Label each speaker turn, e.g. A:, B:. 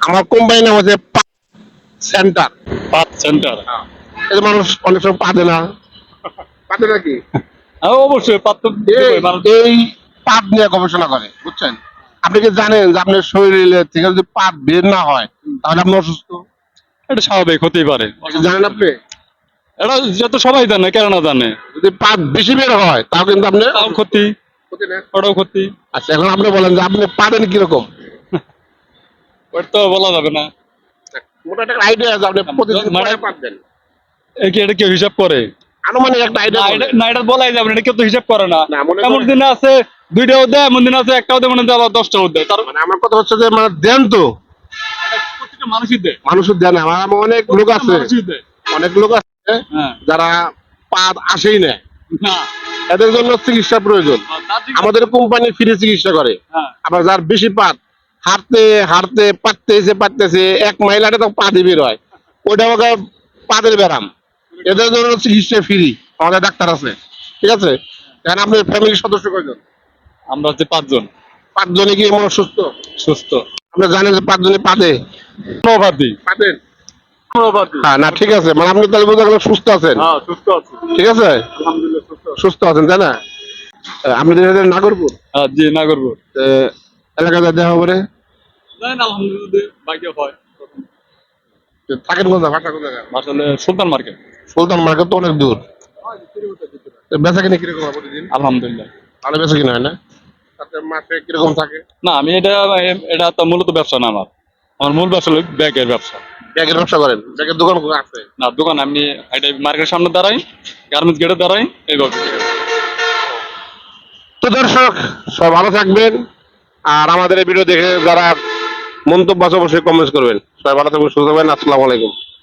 A: আমার কোম্পানির নাম হচ্ছে সেন্টার।
B: পাঁচ সেন্টার।
A: এই যে মানুষ অনেক সময় পাবে না, পাবে নাকি
B: হ্যাঁ অবশ্যই পাত তো
A: এই পাত নিয়ে গবেষণা করে, বুঝছেন? আপনি কি জানেন যে আপনার শরীরে থেকে যদি পাত বের না হয় তাহলে আপনি অসুস্থ?
B: এটা স্বাভাবিক হতেই পারে।
A: এটা জানেন আপনি?
B: এটা যত সবাই জানে, কেন না জানে।
A: যদি পাত বেশি বের হয় তাও কিন্তু আপনি
B: তাও ক্ষতি,
A: ক্ষতি না।
B: ওটাও ক্ষতি।
A: আচ্ছা, এখন আপনি বলেন যে আপনি পাবেন কিরকম?
B: ওটা তো বলা যাবে না।
A: মোটা একটা আইডিয়া আছে, আপনি প্রতিদিন
B: মানে-
A: কয় পাবেন?
B: এটা কেউ হিসাব করে?
A: আনুমানিক একটা
B: না
A: আইডিয়া
B: না, এটা বলাই যাবে না, এটা কেউ তো হিসাব করে না।
A: না, মনে
B: এমন
A: করেন-
B: দিন আছে দুইটাও দেয়, এমন দিন আছে একটাও দেয়, মনে হয় আবার 10টাও দেয়। তার
A: মানে আমার কথা হচ্ছে যে মানে দেন তো,
B: প্রত্যেকটা মানুষই দেয়।
A: মানুষের দেন। আমার অনেক লোক আছে,
B: মানুষই দেয়।
A: অনেক লোক আছে
B: হ্যাঁ।
A: যারা পাত আসেই না,
B: না।
A: এদের জন্য চিকিৎসা প্রয়োজন। আমাদের কোম্পানি ফ্রি চিকিৎসা করে।
B: হ্যাঁ।
A: আবার যার বেশি পাত, হাঁটতে হাঁটতে পাততেছে 1 মাইল হাঁটে তো পা দিয়ে বের হয়, ওইটা আমাকে পাদের ব্যারাম। এদের জন্য চিকিৎসা ফ্রি, আমাদের ডাক্তার আছে, ঠিক আছে? কারণ আপনার ফ্যামিলির সদস্য কয়জন?
B: আমরা হচ্ছে 5 জন
A: 5 জনে কি মনে সুস্থ?
B: সুস্থ।
A: আপনি জানেন যে 5 জনে পাদে
B: প্রবাদী।
A: পাতেন?
B: প্রবাদী।
A: হ্যাঁ, না ঠিক আছে, মানে আপনি তাহলে বোঝা গেল সুস্থ আছেন।
B: হ্যাঁ সুস্থ আছি।
A: ঠিক আছে,
B: আলহামদুলিল্লাহ সুস্থ আছি।
A: সুস্থ আছেন, তাই না? আপনি যেহেতু নাগরপুর
B: হ্যাঁ জি, না করবো।
A: এলাকাতে দেখা করে
B: জানেন আলহামদুলিল্লাহ বাইকে হয়।
A: থাকেন কোথায়, ভাষা কোথায়?
B: আসলে সুলতান মার্কেট।
A: সুলতান মার্কেট তো অনেক দূর। বেচা কিনে কিরকম হয় প্রতিদিন?
B: আলহামদুলিল্লাহ
A: ভালো বেচা কিনা হয় না? তাতে মাসে কিরকম থাকে?
B: না, আমি এটা তো মূলত ব্যবসা না আমার। আমার মূল ব্যবসা হলো ব্যাগের ব্যবসা।
A: ব্যাগের ব্যবসা করেন? ব্যাগের দোকান কোথায় আছে?
B: না দোকান আমি এটা মার্কেটের সামনে দাঁড়াই, গার্মেন্টস গেটে দাঁড়াই, এইভাবে।
A: তো দর্শক, সবাই ভালো থাকবেন। আর আমাদের এই ভিডিও দেখে যারা মন্তব্য আছে অবশ্যই কমেন্টস করবেন। সবাই ভালো থাকবেন, সুস্থ থাকবেন। আসসালামু আলাইকুম।